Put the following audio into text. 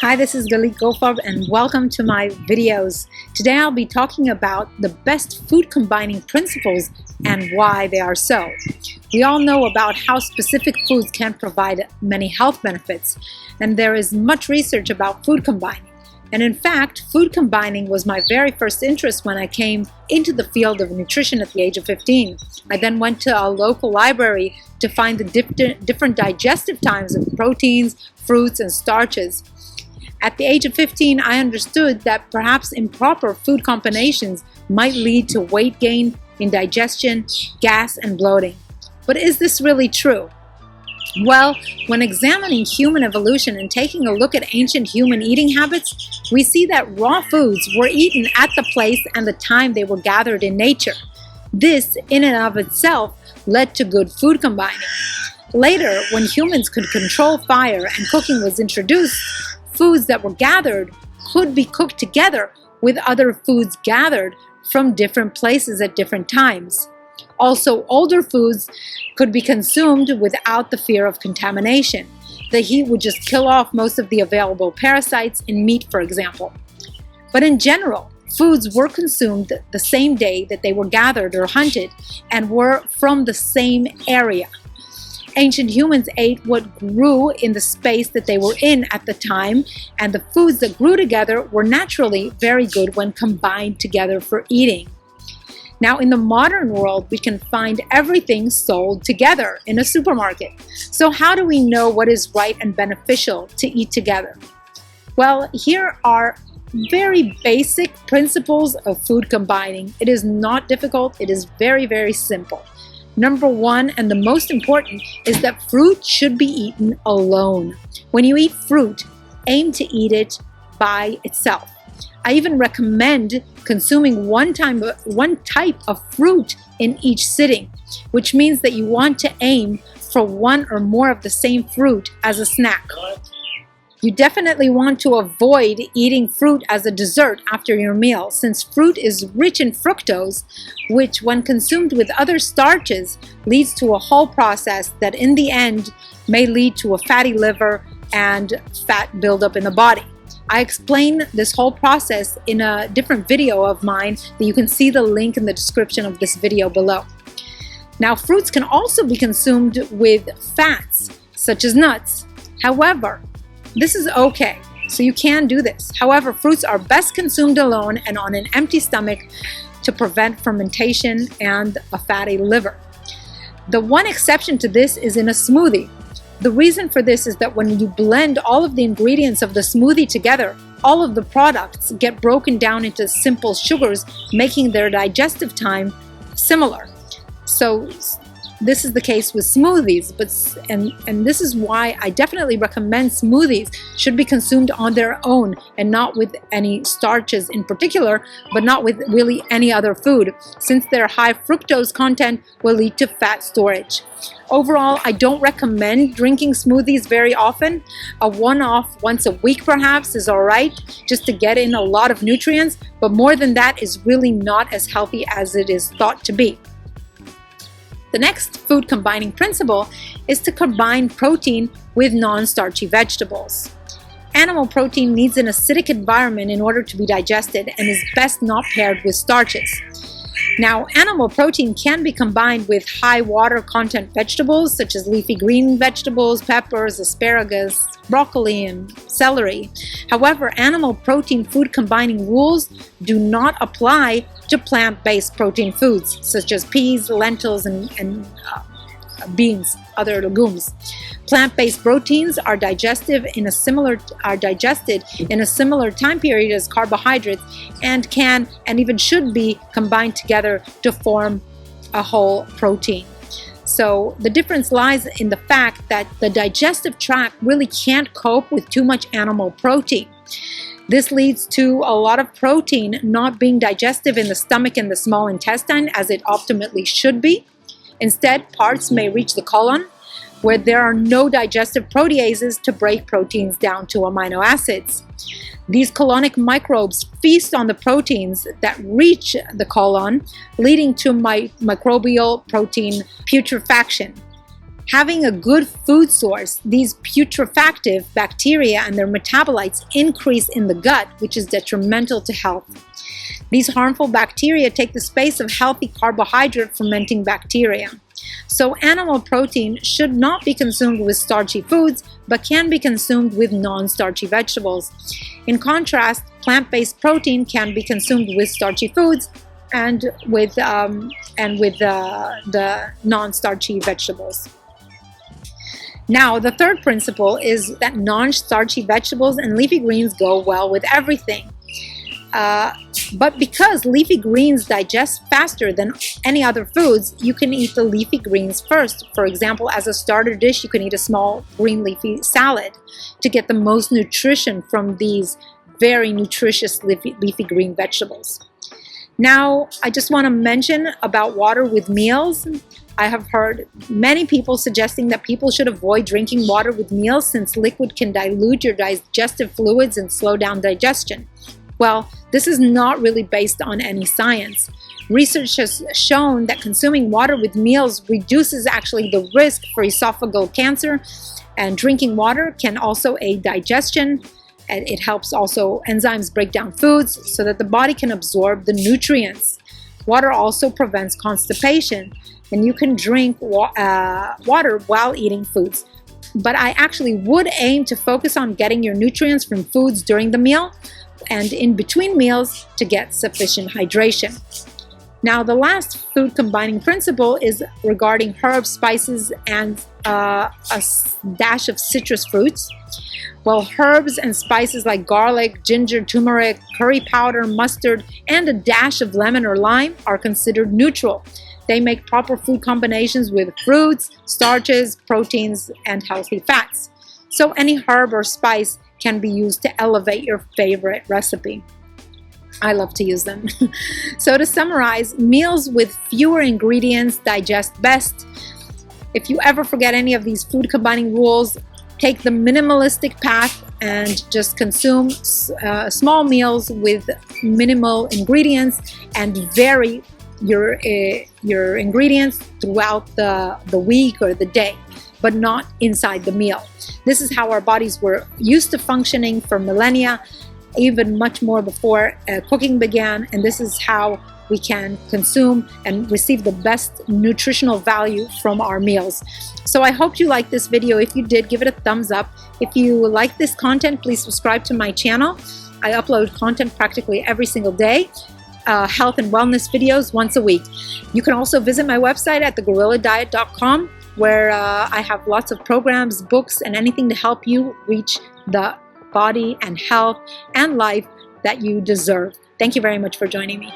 Hi, this is Galit Goldfarb and welcome to my videos. Today I'll be talking about the best food combining principles and why they are so. We all know about how specific foods can provide many health benefits, and there is much research about food combining. And in fact, food combining was my very first interest when I came into the field of nutrition at the age of 15. I then went to a local library to find the different digestive times of proteins, fruits, and starches. At the age of 15, I understood that perhaps improper food combinations might lead to weight gain, indigestion, gas, and bloating. But is this really true? Well, when examining human evolution and taking a look at ancient human eating habits, we see that raw foods were eaten at the place and the time they were gathered in nature. This, in and of itself, led to good food combining. Later, when humans could control fire and cooking was introduced, foods that were gathered could be cooked together with other foods gathered from different places at different times. Also, older foods could be consumed without the fear of contamination. The heat would just kill off most of the available parasites in meat, for example. But in general, foods were consumed the same day that they were gathered or hunted and were from the same area. Ancient humans ate what grew in the space that they were in at the time, and the foods that grew together were naturally very good when combined together for eating. Now, in the modern world, we can find everything sold together in a supermarket. So how do we know what is right and beneficial to eat together? Well, here are very basic principles of food combining. It is not difficult. It is very, very simple. Number one, and the most important, is that fruit should be eaten alone. When you eat fruit, aim to eat it by itself. I even recommend consuming one type of fruit in each sitting, which means that you want to aim for one or more of the same fruit as a snack. You definitely want to avoid eating fruit as a dessert after your meal, since fruit is rich in fructose, which when consumed with other starches leads to a whole process that in the end may lead to a fatty liver and fat buildup in the body. I explain this whole process in a different video of mine that you can see the link in the description of this video below. Now, fruits can also be consumed with fats, such as nuts. However, this is okay, so you can do this. However, fruits are best consumed alone and on an empty stomach to prevent fermentation and a fatty liver. The one exception to this is in a smoothie. The reason for this is that when you blend all of the ingredients of the smoothie together, all of the products get broken down into simple sugars, making their digestive time similar. So this is the case with smoothies, and this is why I definitely recommend smoothies should be consumed on their own and not with any starches in particular, but not with really any other food, since their high fructose content will lead to fat storage. Overall, I don't recommend drinking smoothies very often. A one-off once a week perhaps is alright, just to get in a lot of nutrients, but more than that is really not as healthy as it is thought to be. The next food combining principle is to combine protein with non-starchy vegetables. Animal protein needs an acidic environment in order to be digested and is best not paired with starches. Now, animal protein can be combined with high water content vegetables such as leafy green vegetables, peppers, asparagus, broccoli, and celery. However, animal protein food combining rules do not apply to plant-based protein foods such as peas, lentils, and beans, other legumes. Plant-based proteins are digested in a similar time period as carbohydrates and can and even should be combined together to form a whole protein. So the difference lies in the fact that the digestive tract really can't cope with too much animal protein. This leads to a lot of protein not being digestive in the stomach and the small intestine as it optimally should be. Instead, parts may reach the colon, where there are no digestive proteases to break proteins down to amino acids. These colonic microbes feast on the proteins that reach the colon, leading to microbial protein putrefaction. Having a good food source, these putrefactive bacteria and their metabolites increase in the gut, which is detrimental to health. These harmful bacteria take the space of healthy carbohydrate fermenting bacteria. So animal protein should not be consumed with starchy foods, but can be consumed with non-starchy vegetables. In contrast, plant-based protein can be consumed with starchy foods and with the non-starchy vegetables. Now, the third principle is that non-starchy vegetables and leafy greens go well with everything. But because leafy greens digest faster than any other foods, you can eat the leafy greens first. For example, as a starter dish, you can eat a small green leafy salad to get the most nutrition from these very nutritious leafy green vegetables. Now, I just want to mention about water with meals. I have heard many people suggesting that people should avoid drinking water with meals since liquid can dilute your digestive fluids and slow down digestion. Well, this is not really based on any science. Research has shown that consuming water with meals reduces actually the risk for esophageal cancer, and drinking water can also aid digestion. And it helps also enzymes break down foods so that the body can absorb the nutrients. Water also prevents constipation, and you can drink water while eating foods. But I actually would aim to focus on getting your nutrients from foods during the meal and in between meals to get sufficient hydration. Now, the last food combining principle is regarding herbs, spices, and a dash of citrus fruits. Well, herbs and spices like garlic, ginger, turmeric, curry powder, mustard, and a dash of lemon or lime are considered neutral. They make proper food combinations with fruits, starches, proteins, and healthy fats. So any herb or spice can be used to elevate your favorite recipe. I love to use them. So to summarize, meals with fewer ingredients digest best. If you ever forget any of these food combining rules, take the minimalistic path and just consume small meals with minimal ingredients and vary your ingredients throughout the week or the day, but not inside the meal. This is how our bodies were used to functioning for millennia, even much more before cooking began, and this is how we can consume and receive the best nutritional value from our meals. So I hope you liked this video. If you did, give it a thumbs up. If you like this content, please subscribe to my channel. I upload content practically every single day, health and wellness videos once a week. You can also visit my website at theguerrilladiet.com, where I have lots of programs, books, and anything to help you reach the body and health and life that you deserve. Thank you very much for joining me.